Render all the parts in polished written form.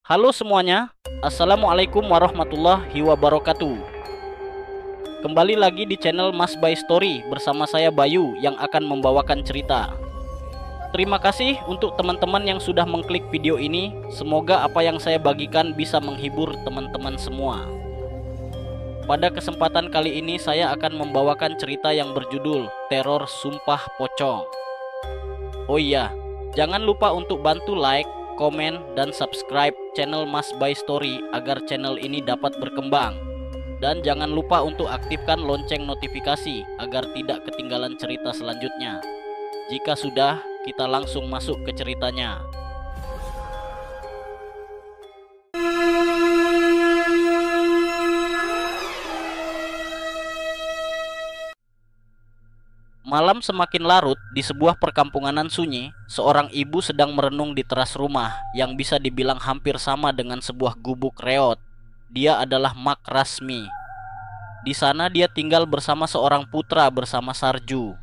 Halo semuanya, Assalamualaikum warahmatullahi wabarakatuh. Kembali lagi di channel Mas Bay Story bersama saya Bayu yang akan membawakan cerita. Terima kasih untuk teman-teman yang sudah mengklik video ini. Semoga apa yang saya bagikan bisa menghibur teman-teman semua. Pada kesempatan kali ini saya akan membawakan cerita yang berjudul Teror Sumpah Pocong. Oh iya, jangan lupa untuk bantu like, komen, dan subscribe channel Mas Bay Story agar channel ini dapat berkembang. Dan jangan lupa untuk aktifkan lonceng notifikasi agar tidak ketinggalan cerita selanjutnya. Jika sudah, kita langsung masuk ke ceritanya. Malam semakin larut di sebuah perkampungan sunyi, seorang ibu sedang merenung di teras rumah yang bisa dibilang hampir sama dengan sebuah gubuk reot. Dia adalah Mak Rasmi. Di sana dia tinggal bersama seorang putra bersama Sarju.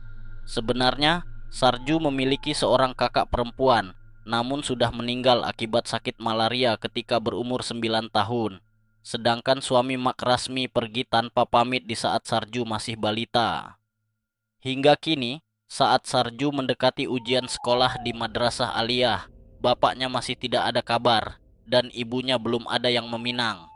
Sebenarnya, Sarju memiliki seorang kakak perempuan, namun sudah meninggal akibat sakit malaria ketika berumur 9 tahun. Sedangkan suami Mak Rasmi pergi tanpa pamit di saat Sarju masih balita. Hingga kini, saat Sarju mendekati ujian sekolah di Madrasah Aliyah, bapaknya masih tidak ada kabar dan ibunya belum ada yang meminang.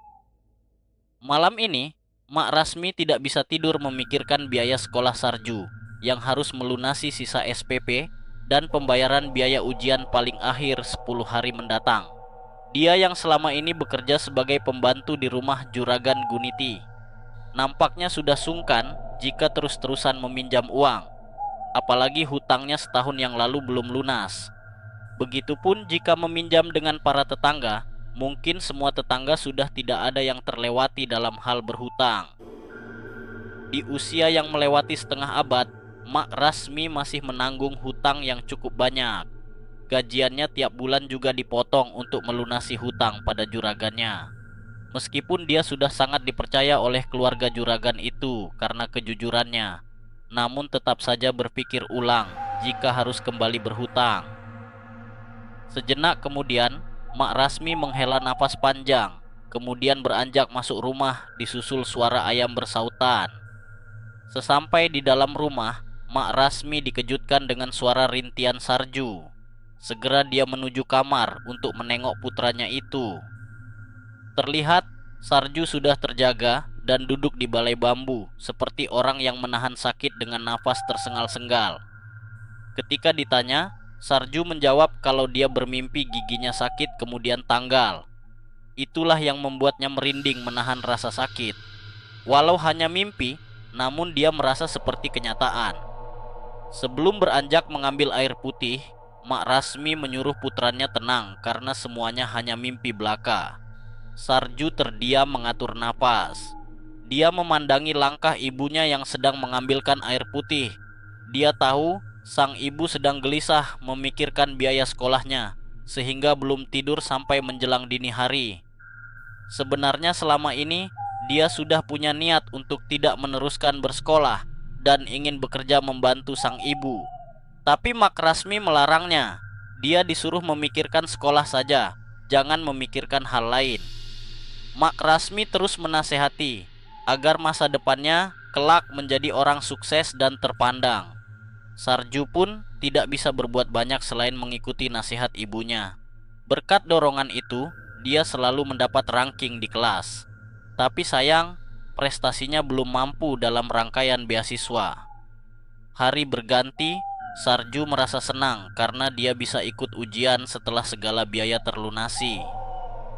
Malam ini, Mak Rasmi tidak bisa tidur memikirkan biaya sekolah Sarju yang harus melunasi sisa SPP dan pembayaran biaya ujian paling akhir 10 hari mendatang. Dia yang selama ini bekerja sebagai pembantu di rumah Juragan Guniti nampaknya sudah sungkan jika terus-terusan meminjam uang, apalagi hutangnya setahun yang lalu belum lunas. Begitupun jika meminjam dengan para tetangga, mungkin semua tetangga sudah tidak ada yang terlewati dalam hal berhutang. Di usia yang melewati setengah abad, Mak Rasmi masih menanggung hutang yang cukup banyak. Gajiannya tiap bulan juga dipotong untuk melunasi hutang pada juragannya. Meskipun dia sudah sangat dipercaya oleh keluarga juragan itu karena kejujurannya, namun tetap saja berpikir ulang jika harus kembali berhutang. Sejenak kemudian, Mak Rasmi menghela napas panjang, kemudian beranjak masuk rumah disusul suara ayam bersautan. Sesampai di dalam rumah, Mak Rasmi dikejutkan dengan suara rintian Sarju. Segera dia menuju kamar untuk menengok putranya itu. Terlihat Sarju sudah terjaga dan duduk di balai bambu seperti orang yang menahan sakit dengan nafas tersengal-sengal. Ketika ditanya, Sarju menjawab kalau dia bermimpi giginya sakit kemudian tanggal. Itulah yang membuatnya merinding menahan rasa sakit. Walau hanya mimpi, namun dia merasa seperti kenyataan. Sebelum beranjak mengambil air putih, Mak Rasmi menyuruh putranya tenang karena semuanya hanya mimpi belaka. Sarju terdiam mengatur napas. Dia memandangi langkah ibunya yang sedang mengambilkan air putih. Dia tahu sang ibu sedang gelisah memikirkan biaya sekolahnya, sehingga belum tidur sampai menjelang dini hari. Sebenarnya selama ini dia sudah punya niat untuk tidak meneruskan bersekolah dan ingin bekerja membantu sang ibu. Tapi Mak Rasmi melarangnya. Dia disuruh memikirkan sekolah saja, jangan memikirkan hal lain. Mak Rasmi terus menasehati agar masa depannya kelak menjadi orang sukses dan terpandang. Sarju pun tidak bisa berbuat banyak selain mengikuti nasihat ibunya. Berkat dorongan itu, dia selalu mendapat ranking di kelas. Tapi sayang, prestasinya belum mampu dalam rangkaian beasiswa. Hari berganti, Sarju merasa senang karena dia bisa ikut ujian setelah segala biaya terlunasi.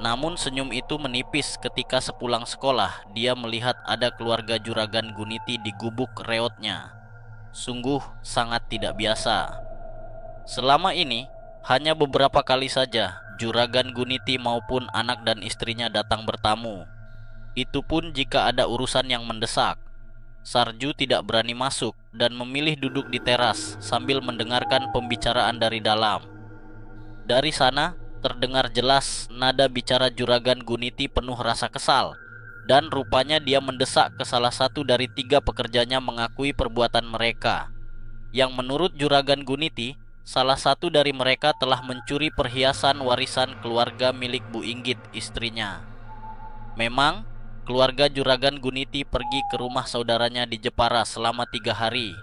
Namun senyum itu menipis ketika sepulang sekolah dia melihat ada keluarga Juragan Guniti di gubuk reotnya. Sungguh sangat tidak biasa. Selama ini hanya beberapa kali saja Juragan Guniti maupun anak dan istrinya datang bertamu. Itu pun jika ada urusan yang mendesak. Sarju tidak berani masuk dan memilih duduk di teras sambil mendengarkan pembicaraan dari dalam. Dari sana terdengar jelas nada bicara Juragan Guniti penuh rasa kesal, dan rupanya dia mendesak ke salah satu dari 3 pekerjanya mengakui perbuatan mereka. Yang menurut Juragan Guniti, salah satu dari mereka telah mencuri perhiasan warisan keluarga milik Bu Inggit, istrinya. Memang, keluarga Juragan Guniti pergi ke rumah saudaranya di Jepara selama 3 hari.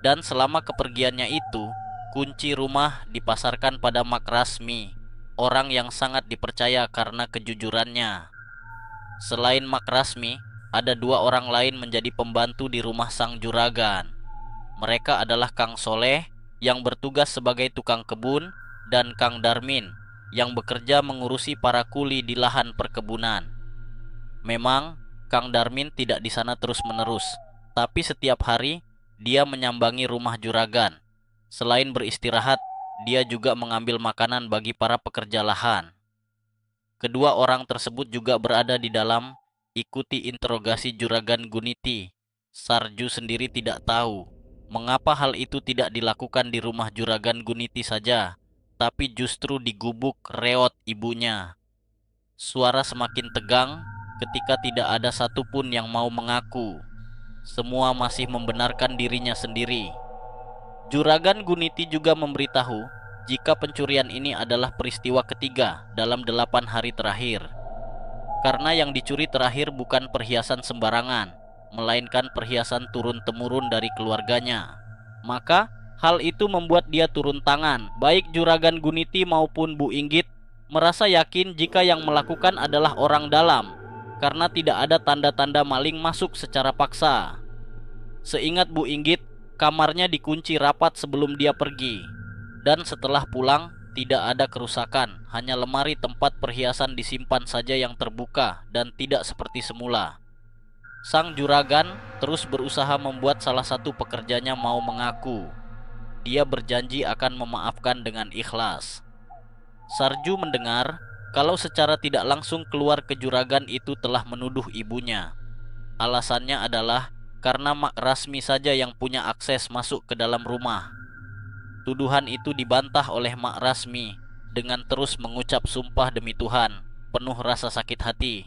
Dan selama kepergiannya itu, kunci rumah dipasarkan pada Mak Rasmi, orang yang sangat dipercaya karena kejujurannya. Selain Mak Rasmi, ada 2 orang lain menjadi pembantu di rumah sang juragan. Mereka adalah Kang Soleh yang bertugas sebagai tukang kebun dan Kang Darmin yang bekerja mengurusi para kuli di lahan perkebunan. Memang Kang Darmin tidak di sana terus-menerus, tapi setiap hari dia menyambangi rumah juragan. Selain beristirahat, dia juga mengambil makanan bagi para pekerja lahan. Kedua orang tersebut juga berada di dalam, ikuti interogasi Juragan Guniti. Sarju sendiri tidak tahu mengapa hal itu tidak dilakukan di rumah Juragan Guniti saja, tapi justru di gubuk reot ibunya. Suara semakin tegang ketika tidak ada satupun yang mau mengaku. Semua masih membenarkan dirinya sendiri. Juragan Guniti juga memberitahu jika pencurian ini adalah peristiwa ketiga dalam 8 hari terakhir. Karena yang dicuri terakhir bukan perhiasan sembarangan, melainkan perhiasan turun-temurun dari keluarganya. Maka hal itu membuat dia turun tangan. Baik Juragan Guniti maupun Bu Inggit merasa yakin jika yang melakukan adalah orang dalam, karena tidak ada tanda-tanda maling masuk secara paksa. Seingat Bu Inggit, kamarnya dikunci rapat sebelum dia pergi. Dan setelah pulang, tidak ada kerusakan, hanya lemari tempat perhiasan disimpan saja yang terbuka dan tidak seperti semula. Sang juragan terus berusaha membuat salah satu pekerjanya mau mengaku. Dia berjanji akan memaafkan dengan ikhlas. Sarju mendengar kalau secara tidak langsung keluar ke juragan itu telah menuduh ibunya. Alasannya adalah karena Mak Rasmi saja yang punya akses masuk ke dalam rumah. Tuduhan itu dibantah oleh Mak Rasmi dengan terus mengucap sumpah demi Tuhan, penuh rasa sakit hati.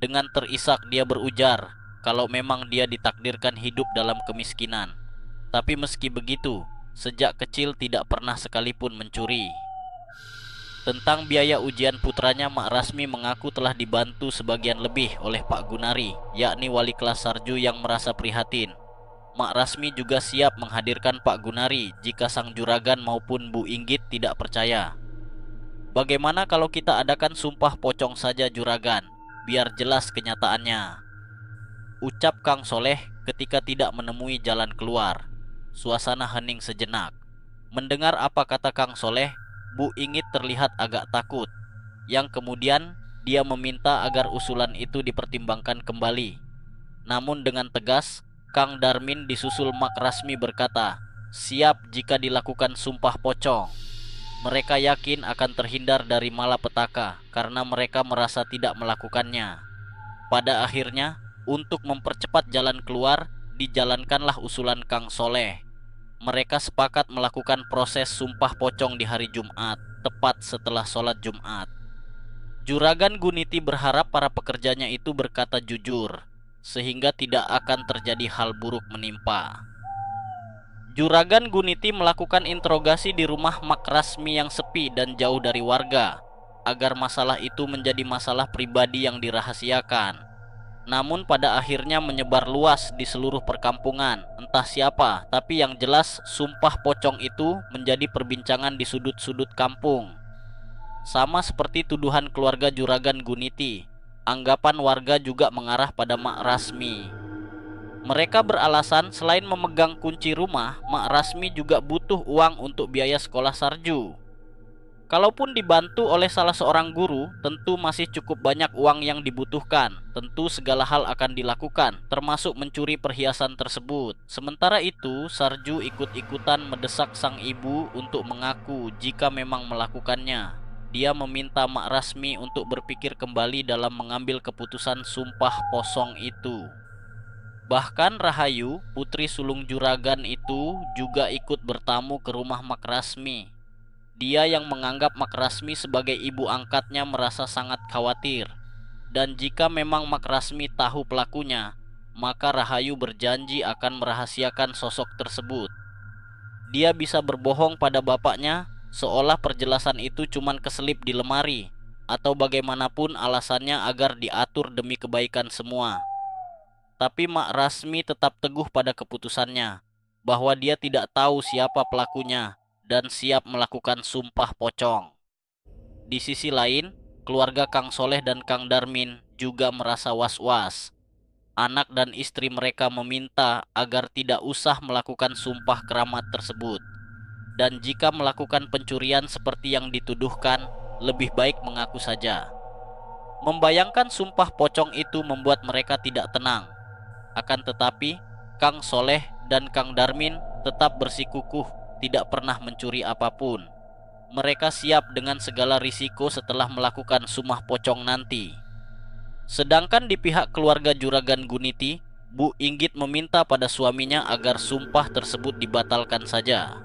Dengan terisak dia berujar kalau memang dia ditakdirkan hidup dalam kemiskinan. Tapi meski begitu, sejak kecil tidak pernah sekalipun mencuri. Tentang biaya ujian putranya, Mak Rasmi mengaku telah dibantu sebagian lebih oleh Pak Gunari, yakni wali kelas Sarju yang merasa prihatin. Mak Rasmi juga siap menghadirkan Pak Gunari jika sang juragan maupun Bu Inggit tidak percaya. Bagaimana kalau kita adakan sumpah pocong saja juragan, biar jelas kenyataannya, ucap Kang Soleh ketika tidak menemui jalan keluar. Suasana hening sejenak. Mendengar apa kata Kang Soleh, Bu Inggit terlihat agak takut, yang kemudian dia meminta agar usulan itu dipertimbangkan kembali. Namun dengan tegas, Kang Darmin disusul Mak Rasmi berkata, siap jika dilakukan sumpah pocong. Mereka yakin akan terhindar dari malapetaka karena mereka merasa tidak melakukannya. Pada akhirnya, untuk mempercepat jalan keluar, dijalankanlah usulan Kang Soleh. Mereka sepakat melakukan proses sumpah pocong di hari Jumat, tepat setelah sholat Jumat. Juragan Guniti berharap para pekerjanya itu berkata jujur, sehingga tidak akan terjadi hal buruk menimpa. Juragan Guniti melakukan interogasi di rumah Mak Rasmi yang sepi dan jauh dari warga, agar masalah itu menjadi masalah pribadi yang dirahasiakan. Namun pada akhirnya menyebar luas di seluruh perkampungan. Entah siapa, tapi yang jelas sumpah pocong itu menjadi perbincangan di sudut-sudut kampung. Sama seperti tuduhan keluarga Juragan Guniti, anggapan warga juga mengarah pada Mak Rasmi. Mereka beralasan selain memegang kunci rumah, Mak Rasmi juga butuh uang untuk biaya sekolah Sarju. Kalaupun dibantu oleh salah seorang guru, tentu masih cukup banyak uang yang dibutuhkan. Tentu segala hal akan dilakukan, termasuk mencuri perhiasan tersebut. Sementara itu, Sarju ikut-ikutan mendesak sang ibu untuk mengaku jika memang melakukannya. Dia meminta Mak Rasmi untuk berpikir kembali dalam mengambil keputusan sumpah kosong itu. Bahkan Rahayu, putri sulung juragan itu, juga ikut bertamu ke rumah Mak Rasmi. Dia yang menganggap Mak Rasmi sebagai ibu angkatnya merasa sangat khawatir. Dan jika memang Mak Rasmi tahu pelakunya, maka Rahayu berjanji akan merahasiakan sosok tersebut. Dia bisa berbohong pada bapaknya seolah perjelasan itu cuman keselip di lemari atau bagaimanapun alasannya agar diatur demi kebaikan semua. Tapi Mak Rasmi tetap teguh pada keputusannya bahwa dia tidak tahu siapa pelakunya dan siap melakukan sumpah pocong. Di sisi lain, keluarga Kang Soleh dan Kang Darmin juga merasa was-was. Anak dan istri mereka meminta agar tidak usah melakukan sumpah keramat tersebut. Dan jika melakukan pencurian seperti yang dituduhkan, lebih baik mengaku saja. Membayangkan sumpah pocong itu membuat mereka tidak tenang. Akan tetapi, Kang Soleh dan Kang Darmin tetap bersikukuh tidak pernah mencuri apapun. Mereka siap dengan segala risiko setelah melakukan sumpah pocong nanti. Sedangkan di pihak keluarga Juragan Guniti, Bu Inggit meminta pada suaminya agar sumpah tersebut dibatalkan saja.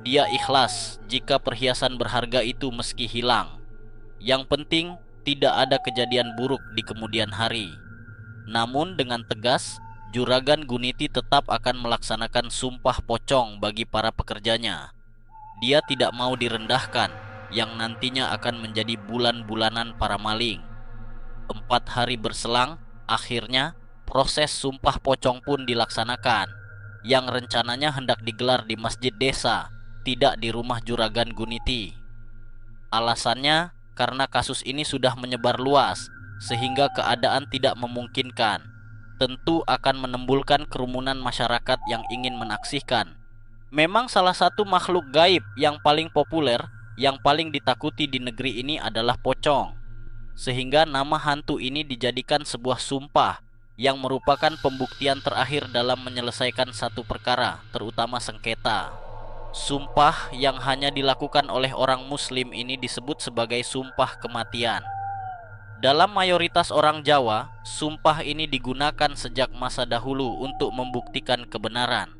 Dia ikhlas jika perhiasan berharga itu meski hilang. Yang penting tidak ada kejadian buruk di kemudian hari. Namun dengan tegas, Juragan Guniti tetap akan melaksanakan sumpah pocong bagi para pekerjanya. Dia tidak mau direndahkan, yang nantinya akan menjadi bulan-bulanan para maling. 4 hari berselang, akhirnya proses sumpah pocong pun dilaksanakan, yang rencananya hendak digelar di masjid desa, tidak di rumah Juragan Guniti. Alasannya karena kasus ini sudah menyebar luas, sehingga keadaan tidak memungkinkan. Tentu akan menimbulkan kerumunan masyarakat yang ingin menaksihkan. Memang salah satu makhluk gaib yang paling populer, yang paling ditakuti di negeri ini adalah pocong. Sehingga nama hantu ini dijadikan sebuah sumpah yang merupakan pembuktian terakhir dalam menyelesaikan satu perkara, terutama sengketa. Sumpah yang hanya dilakukan oleh orang muslim ini disebut sebagai sumpah kematian. Dalam mayoritas orang Jawa, sumpah ini digunakan sejak masa dahulu untuk membuktikan kebenaran.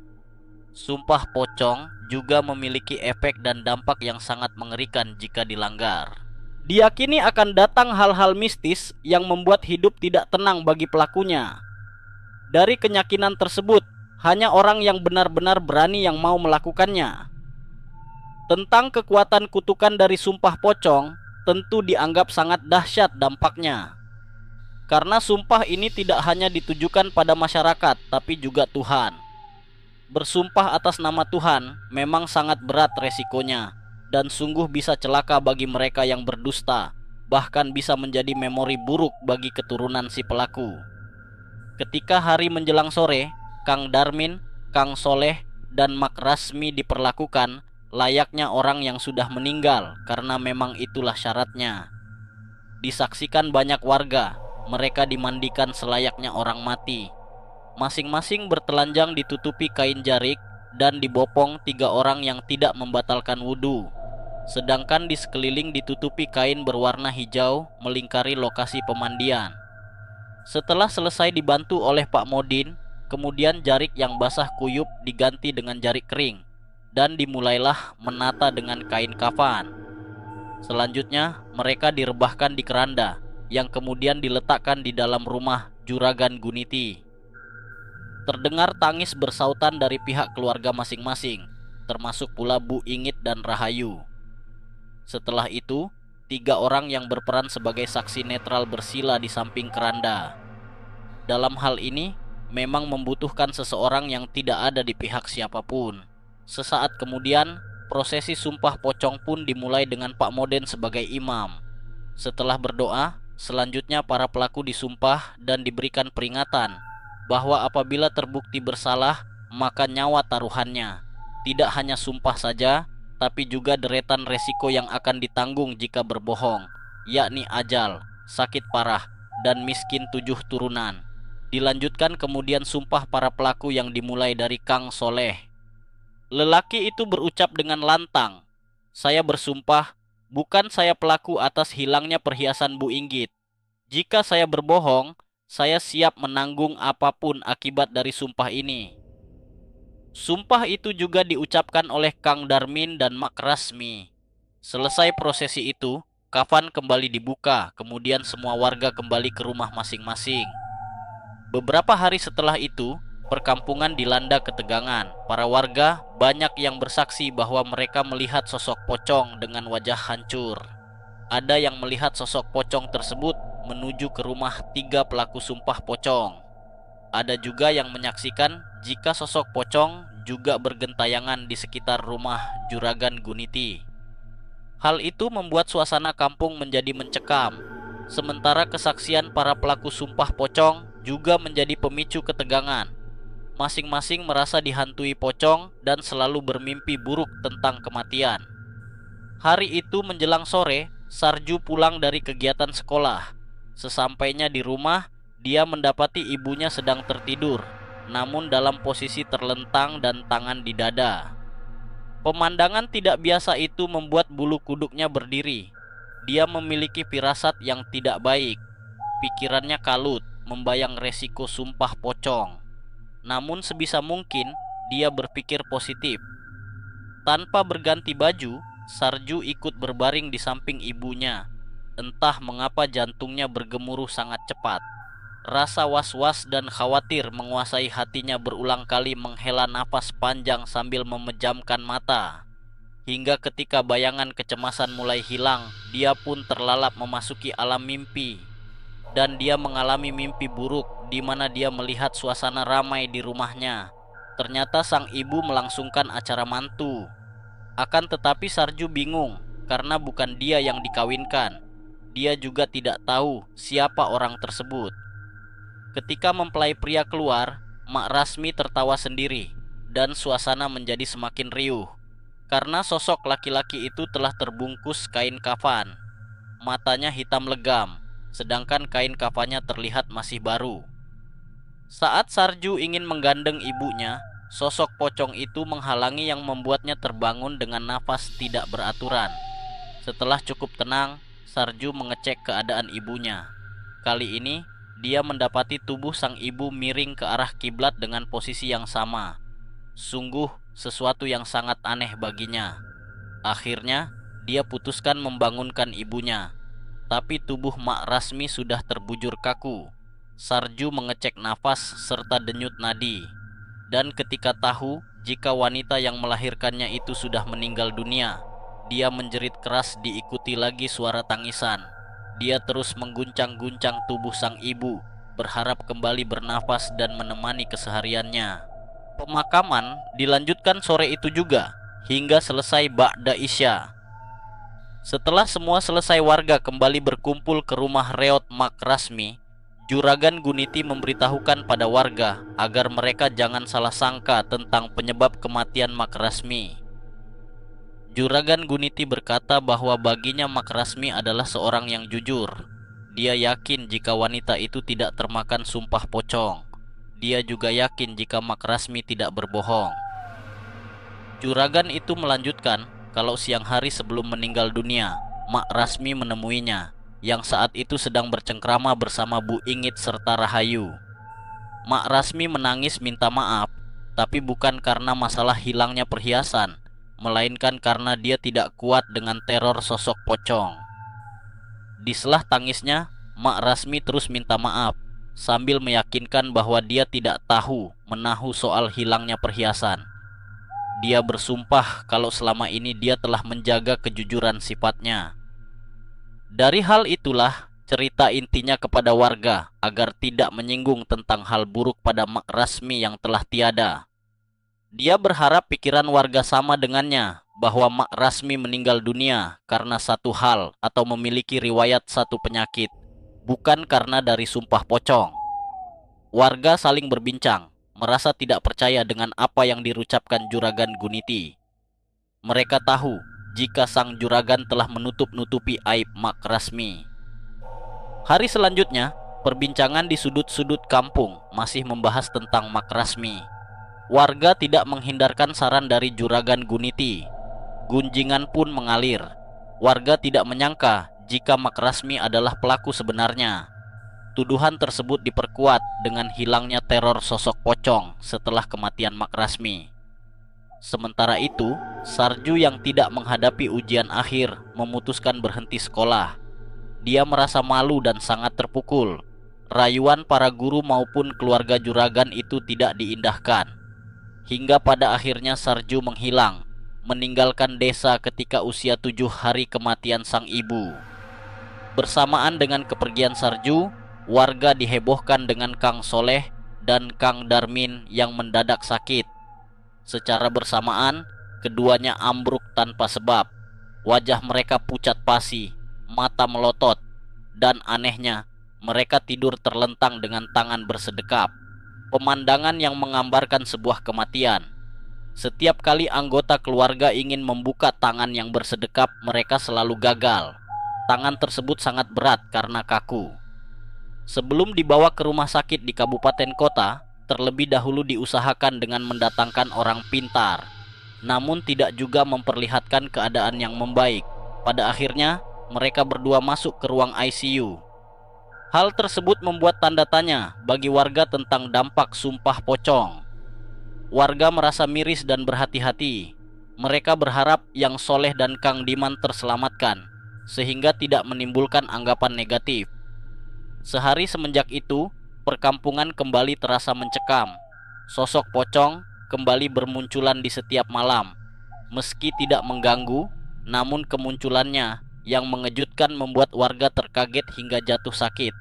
Sumpah pocong juga memiliki efek dan dampak yang sangat mengerikan jika dilanggar. Diyakini akan datang hal-hal mistis yang membuat hidup tidak tenang bagi pelakunya. Dari keyakinan tersebut, hanya orang yang benar-benar berani yang mau melakukannya. Tentang kekuatan kutukan dari sumpah pocong, tentu dianggap sangat dahsyat dampaknya. Karena sumpah ini tidak hanya ditujukan pada masyarakat, tapi juga Tuhan. Bersumpah atas nama Tuhan memang sangat berat resikonya, dan sungguh bisa celaka bagi mereka yang berdusta, bahkan bisa menjadi memori buruk bagi keturunan si pelaku. Ketika hari menjelang sore, Kang Darmin, Kang Soleh, dan Mak Rasmi diperlakukan layaknya orang yang sudah meninggal, karena memang itulah syaratnya. Disaksikan banyak warga, mereka dimandikan selayaknya orang mati. Masing-masing bertelanjang ditutupi kain jarik dan dibopong 3 orang yang tidak membatalkan wudhu. Sedangkan di sekeliling ditutupi kain berwarna hijau melingkari lokasi pemandian. Setelah selesai dibantu oleh Pak Modin, kemudian jarik yang basah kuyup diganti dengan jarik kering, dan dimulailah menata dengan kain kafan. Selanjutnya mereka direbahkan di keranda, yang kemudian diletakkan di dalam rumah Juragan Guniti. Terdengar tangis bersautan dari pihak keluarga masing-masing, termasuk pula Bu Inggit dan Rahayu. Setelah itu, 3 orang yang berperan sebagai saksi netral bersila di samping keranda. Dalam hal ini, memang membutuhkan seseorang yang tidak ada di pihak siapapun. Sesaat kemudian, prosesi sumpah pocong pun dimulai dengan Pak Moden sebagai imam. Setelah berdoa, selanjutnya para pelaku disumpah dan diberikan peringatan bahwa apabila terbukti bersalah, maka nyawa taruhannya. Tidak hanya sumpah saja, tapi juga deretan resiko yang akan ditanggung jika berbohong, yakni ajal, sakit parah, dan miskin 7 turunan. Dilanjutkan kemudian sumpah para pelaku yang dimulai dari Kang Soleh. Lelaki itu berucap dengan lantang, "Saya bersumpah, bukan saya pelaku atas hilangnya perhiasan Bu Inggit. Jika saya berbohong, saya siap menanggung apapun akibat dari sumpah ini." Sumpah itu juga diucapkan oleh Kang Darmin dan Mak Rasmi. Selesai prosesi itu, kafan kembali dibuka, kemudian semua warga kembali ke rumah masing-masing. Beberapa hari setelah itu, Perkampungan dilanda ketegangan. Para warga banyak yang bersaksi bahwa mereka melihat sosok pocong dengan wajah hancur. Ada yang melihat sosok pocong tersebut menuju ke rumah 3 pelaku sumpah pocong. Ada juga yang menyaksikan jika sosok pocong juga bergentayangan di sekitar rumah Juragan Guniti. Hal itu membuat suasana kampung menjadi mencekam. Sementara kesaksian para pelaku sumpah pocong juga menjadi pemicu ketegangan. Masing-masing merasa dihantui pocong dan selalu bermimpi buruk tentang kematian. Hari itu menjelang sore, Sarju pulang dari kegiatan sekolah. Sesampainya di rumah, dia mendapati ibunya sedang tertidur, namun dalam posisi terlentang dan tangan di dada. Pemandangan tidak biasa itu membuat bulu kuduknya berdiri. Dia memiliki firasat yang tidak baik. Pikirannya kalut, membayang resiko sumpah pocong. Namun sebisa mungkin dia berpikir positif. Tanpa berganti baju, Sarju ikut berbaring di samping ibunya. Entah mengapa jantungnya bergemuruh sangat cepat. Rasa was-was dan khawatir menguasai hatinya, berulang kali menghela napas panjang sambil memejamkan mata. Hingga ketika bayangan kecemasan mulai hilang, dia pun terlalap memasuki alam mimpi. Dan dia mengalami mimpi buruk di mana dia melihat suasana ramai di rumahnya. Ternyata sang ibu melangsungkan acara mantu. Akan tetapi Sarju bingung karena bukan dia yang dikawinkan. Dia juga tidak tahu siapa orang tersebut. Ketika mempelai pria keluar, Mak Rasmi tertawa sendiri dan suasana menjadi semakin riuh karena sosok laki-laki itu telah terbungkus kain kafan. Matanya hitam legam, sedangkan kain kafannya terlihat masih baru. Saat Sarju ingin menggandeng ibunya, sosok pocong itu menghalangi yang membuatnya terbangun dengan nafas tidak beraturan. Setelah cukup tenang, Sarju mengecek keadaan ibunya. Kali ini, dia mendapati tubuh sang ibu miring ke arah kiblat dengan posisi yang sama. Sungguh sesuatu yang sangat aneh baginya. Akhirnya, dia putuskan membangunkan ibunya. Tapi tubuh Mak Rasmi sudah terbujur kaku. Sarju mengecek nafas serta denyut nadi. Dan ketika tahu jika wanita yang melahirkannya itu sudah meninggal dunia, dia menjerit keras diikuti lagi suara tangisan. Dia terus mengguncang-guncang tubuh sang ibu, berharap kembali bernafas dan menemani kesehariannya. Pemakaman dilanjutkan sore itu juga, hingga selesai ba'da isya. Setelah semua selesai, warga kembali berkumpul ke rumah reot Mak Rasmi. Juragan Guniti memberitahukan pada warga agar mereka jangan salah sangka tentang penyebab kematian Mak Rasmi. Juragan Guniti berkata bahwa baginya Mak Rasmi adalah seorang yang jujur. Dia yakin jika wanita itu tidak termakan sumpah pocong. Dia juga yakin jika Mak Rasmi tidak berbohong. Juragan itu melanjutkan kalau siang hari sebelum meninggal dunia, Mak Rasmi menemuinya, yang saat itu sedang bercengkrama bersama Bu Ingit serta Rahayu. Mak Rasmi menangis minta maaf, tapi bukan karena masalah hilangnya perhiasan, melainkan karena dia tidak kuat dengan teror sosok pocong. Di sela tangisnya, Mak Rasmi terus minta maaf, sambil meyakinkan bahwa dia tidak tahu menahu soal hilangnya perhiasan. Dia bersumpah kalau selama ini dia telah menjaga kejujuran sifatnya. Dari hal itulah cerita intinya kepada warga agar tidak menyinggung tentang hal buruk pada Mak Rasmi yang telah tiada. Dia berharap pikiran warga sama dengannya, bahwa Mak Rasmi meninggal dunia karena satu hal atau memiliki riwayat satu penyakit, bukan karena dari sumpah pocong. Warga saling berbincang, merasa tidak percaya dengan apa yang diucapkan Juragan Guniti. Mereka tahu jika sang juragan telah menutup-nutupi aib Mak Rasmi. Hari selanjutnya, perbincangan di sudut-sudut kampung masih membahas tentang Mak Rasmi. Warga tidak menghindarkan saran dari Juragan Guniti. Gunjingan pun mengalir. Warga tidak menyangka jika Mak Rasmi adalah pelaku sebenarnya. Tuduhan tersebut diperkuat dengan hilangnya teror sosok pocong setelah kematian Mak Rasmi. Sementara itu, Sarju yang tidak menghadapi ujian akhir memutuskan berhenti sekolah. Dia merasa malu dan sangat terpukul. rayuan para guru maupun keluarga juragan itu tidak diindahkan. Hingga pada akhirnya Sarju menghilang, meninggalkan desa ketika usia 7 hari kematian sang ibu. Bersamaan dengan kepergian Sarju, warga dihebohkan dengan Kang Soleh dan Kang Darmin yang mendadak sakit. Secara bersamaan, keduanya ambruk tanpa sebab. Wajah mereka pucat pasi, mata melotot, dan anehnya, mereka tidur terlentang dengan tangan bersedekap. Pemandangan yang menggambarkan sebuah kematian. Setiap kali anggota keluarga ingin membuka tangan yang bersedekap, mereka selalu gagal. Tangan tersebut sangat berat karena kaku. Sebelum dibawa ke rumah sakit di kabupaten kota, terlebih dahulu diusahakan dengan mendatangkan orang pintar, namun tidak juga memperlihatkan keadaan yang membaik. Pada akhirnya, mereka berdua masuk ke ruang ICU. Hal tersebut membuat tanda tanya bagi warga tentang dampak sumpah pocong. Warga merasa miris dan berhati-hati. Mereka berharap Yang Soleh dan Kang Diman terselamatkan, sehingga tidak menimbulkan anggapan negatif. Sehari semenjak itu, perkampungan kembali terasa mencekam. Sosok pocong kembali bermunculan di setiap malam. Meski tidak mengganggu, namun kemunculannya yang mengejutkan membuat warga terkaget hingga jatuh sakit.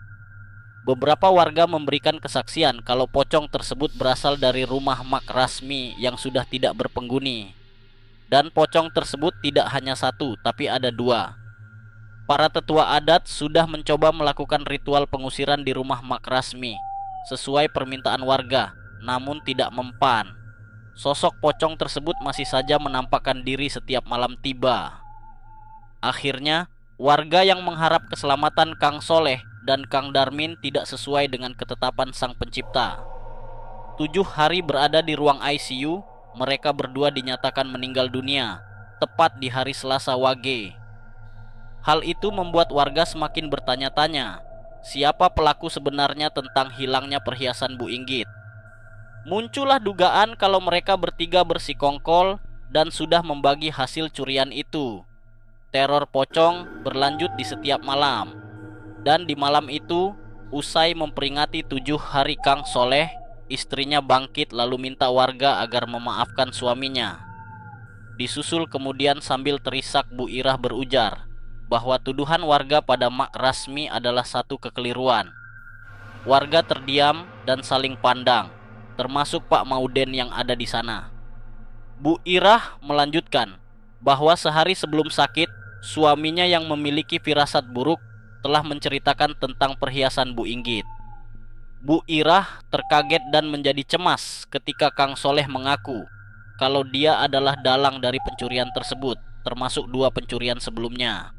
Beberapa warga memberikan kesaksian kalau pocong tersebut berasal dari rumah Mak Rasmi yang sudah tidak berpenghuni. Dan pocong tersebut tidak hanya satu, tapi ada dua. Para tetua adat sudah mencoba melakukan ritual pengusiran di rumah Mak Rasmi sesuai permintaan warga, namun tidak mempan. Sosok pocong tersebut masih saja menampakkan diri setiap malam tiba. Akhirnya, warga yang mengharap keselamatan Kang Soleh dan Kang Darmin tidak sesuai dengan ketetapan Sang Pencipta. 7 hari berada di ruang ICU, mereka berdua dinyatakan meninggal dunia, tepat di hari Selasa Wage. Hal itu membuat warga semakin bertanya-tanya, siapa pelaku sebenarnya tentang hilangnya perhiasan Bu Inggit. Muncullah dugaan kalau mereka bertiga bersikongkol dan sudah membagi hasil curian itu. Teror pocong berlanjut di setiap malam. Dan di malam itu, usai memperingati 7 hari Kang Soleh, istrinya bangkit lalu minta warga agar memaafkan suaminya. Disusul kemudian sambil terisak Bu Irah berujar bahwa tuduhan warga pada Mak Rasmi adalah satu kekeliruan. Warga terdiam dan saling pandang, termasuk Pak Mauden yang ada di sana. Bu Irah melanjutkan bahwa sehari sebelum sakit, suaminya yang memiliki firasat buruk telah menceritakan tentang perhiasan Bu Inggit. Bu Irah terkaget dan menjadi cemas ketika Kang Soleh mengaku kalau dia adalah dalang dari pencurian tersebut, termasuk 2 pencurian sebelumnya.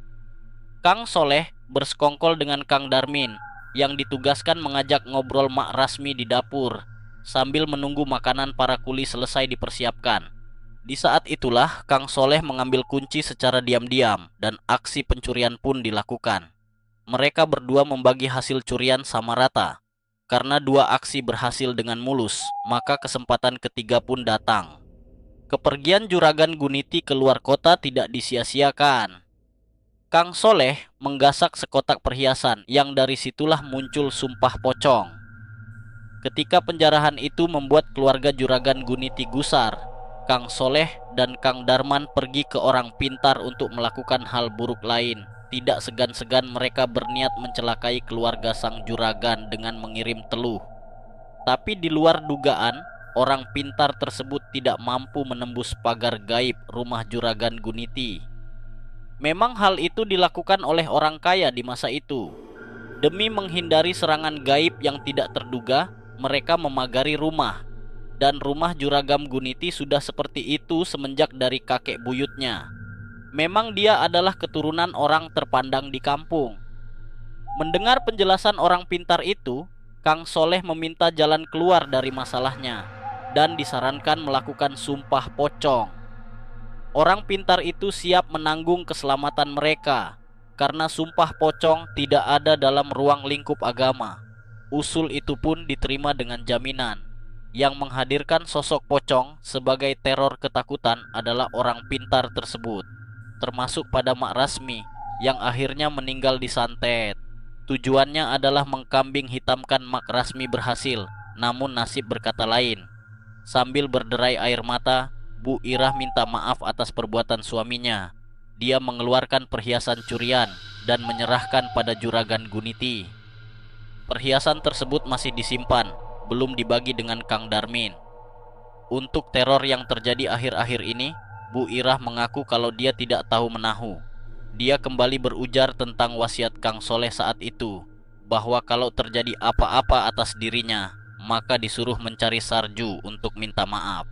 Kang Soleh bersekongkol dengan Kang Darmin yang ditugaskan mengajak ngobrol Mak Rasmi di dapur sambil menunggu makanan para kuli selesai dipersiapkan. Di saat itulah Kang Soleh mengambil kunci secara diam-diam dan aksi pencurian pun dilakukan. Mereka berdua membagi hasil curian sama rata. Karena 2 aksi berhasil dengan mulus, maka kesempatan ketiga pun datang. Kepergian Juragan Guniti keluar kota tidak disia-siakan. Kang Soleh menggasak sekotak perhiasan yang dari situlah muncul sumpah pocong. Ketika penjarahan itu membuat keluarga Juragan Guniti gusar, Kang Soleh dan Kang Darman pergi ke orang pintar untuk melakukan hal buruk lain. Tidak segan-segan mereka berniat mencelakai keluarga sang juragan dengan mengirim teluh. Tapi di luar dugaan, orang pintar tersebut tidak mampu menembus pagar gaib rumah Juragan Guniti. Memang hal itu dilakukan oleh orang kaya di masa itu. Demi menghindari serangan gaib yang tidak terduga, mereka memagari rumah. Dan rumah Juragam Guniti sudah seperti itu semenjak dari kakek buyutnya. Memang dia adalah keturunan orang terpandang di kampung. Mendengar penjelasan orang pintar itu, Kang Soleh meminta jalan keluar dari masalahnya dan disarankan melakukan sumpah pocong. Orang pintar itu siap menanggung keselamatan mereka karena sumpah pocong tidak ada dalam ruang lingkup agama. Usul itu pun diterima dengan jaminan. Yang menghadirkan sosok pocong sebagai teror ketakutan adalah orang pintar tersebut, termasuk pada Mak Rasmi yang akhirnya meninggal disantet. Tujuannya adalah mengkambing hitamkan Mak Rasmi berhasil, namun nasib berkata lain. Sambil berderai air mata, Bu Irah minta maaf atas perbuatan suaminya. Dia mengeluarkan perhiasan curian dan menyerahkan pada Juragan Guniti. Perhiasan tersebut masih disimpan, belum dibagi dengan Kang Darmin. Untuk teror yang terjadi akhir-akhir ini, Bu Irah mengaku kalau dia tidak tahu menahu. Dia kembali berujar tentang wasiat Kang Soleh saat itu, bahwa kalau terjadi apa-apa atas dirinya, maka disuruh mencari Sarju untuk minta maaf.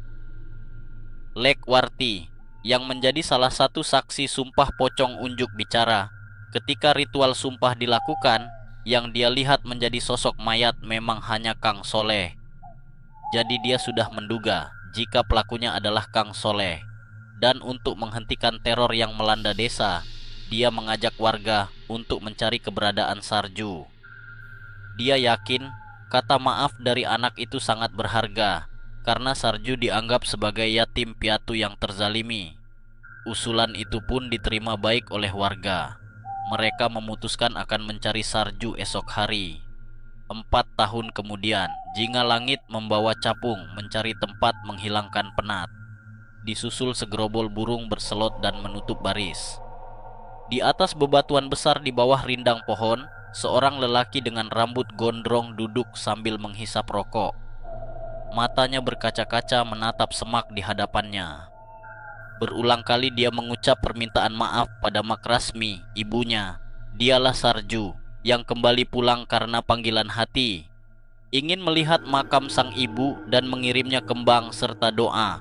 Lekwarti, yang menjadi salah satu saksi sumpah pocong unjuk bicara, ketika ritual sumpah dilakukan, yang dia lihat menjadi sosok mayat memang hanya Kang Soleh. Jadi dia sudah menduga jika pelakunya adalah Kang Soleh. Dan untuk menghentikan teror yang melanda desa, dia mengajak warga untuk mencari keberadaan Sarju. Dia yakin kata maaf dari anak itu sangat berharga, karena Sarju dianggap sebagai yatim piatu yang terzalimi. Usulan itu pun diterima baik oleh warga. Mereka memutuskan akan mencari Sarju esok hari. 4 tahun kemudian, Jinga Langit membawa capung mencari tempat menghilangkan penat. Disusul segerobol burung berselot dan menutup baris. Di atas bebatuan besar di bawah rindang pohon, seorang lelaki dengan rambut gondrong duduk sambil menghisap rokok. Matanya berkaca-kaca menatap semak di hadapannya. Berulang kali dia mengucap permintaan maaf pada Mak Rasmi, ibunya. Dialah Sarju yang kembali pulang karena panggilan hati, ingin melihat makam sang ibu dan mengirimnya kembang serta doa.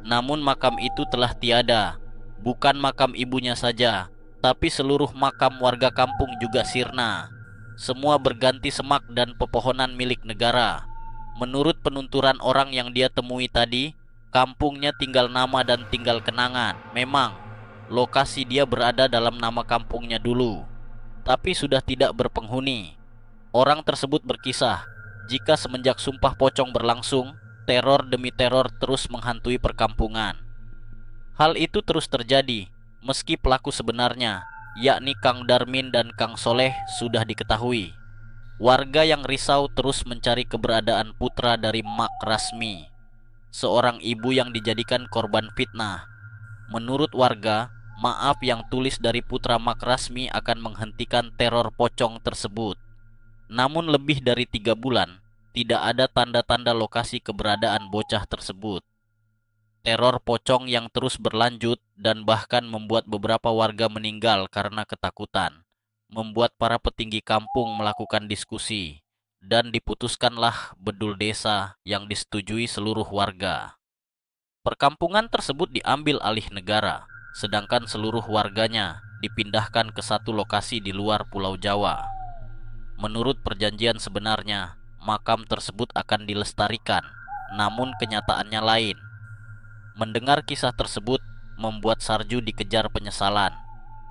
Namun makam itu telah tiada. Bukan makam ibunya saja, tapi seluruh makam warga kampung juga sirna. Semua berganti semak dan pepohonan milik negara. Menurut penunturan orang yang dia temui tadi, kampungnya tinggal nama dan tinggal kenangan. Memang, lokasi dia berada dalam nama kampungnya dulu, tapi sudah tidak berpenghuni. Orang tersebut berkisah, jika semenjak sumpah pocong berlangsung, teror demi teror terus menghantui perkampungan. Hal itu terus terjadi, meski pelaku sebenarnya, yakni Kang Darmin dan Kang Soleh, sudah diketahui. Warga yang risau terus mencari keberadaan putra dari Mak Rasmi, seorang ibu yang dijadikan korban fitnah. Menurut warga, maaf yang tulis dari putra Mak Rasmi akan menghentikan teror pocong tersebut. Namun lebih dari 3 bulan, tidak ada tanda-tanda lokasi keberadaan bocah tersebut. Teror pocong yang terus berlanjut dan bahkan membuat beberapa warga meninggal karena ketakutan, membuat para petinggi kampung melakukan diskusi, dan diputuskanlah bedul desa yang disetujui seluruh warga. Perkampungan tersebut diambil alih negara, sedangkan seluruh warganya dipindahkan ke satu lokasi di luar Pulau Jawa. Menurut perjanjian sebenarnya, makam tersebut akan dilestarikan, namun kenyataannya lain. Mendengar kisah tersebut membuat Sarju dikejar penyesalan.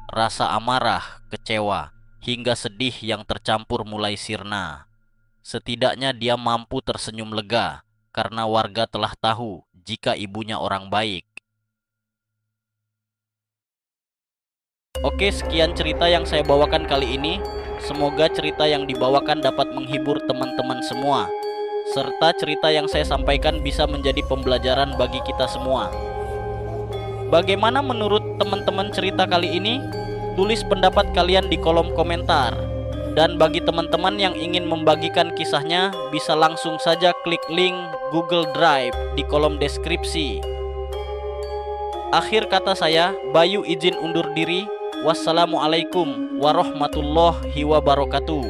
Rasa amarah, kecewa, hingga sedih yang tercampur mulai sirna. Setidaknya dia mampu tersenyum lega karena warga telah tahu jika ibunya orang baik. Oke, sekian cerita yang saya bawakan kali ini. Semoga cerita yang dibawakan dapat menghibur teman-teman semua, serta cerita yang saya sampaikan bisa menjadi pembelajaran bagi kita semua. Bagaimana menurut teman-teman cerita kali ini? Tulis pendapat kalian di kolom komentar. Dan bagi teman-teman yang ingin membagikan kisahnya, bisa langsung saja klik link Google Drive di kolom deskripsi. Akhir kata saya, Bayu izin undur diri. Wassalamualaikum warahmatullahi wabarakatuh.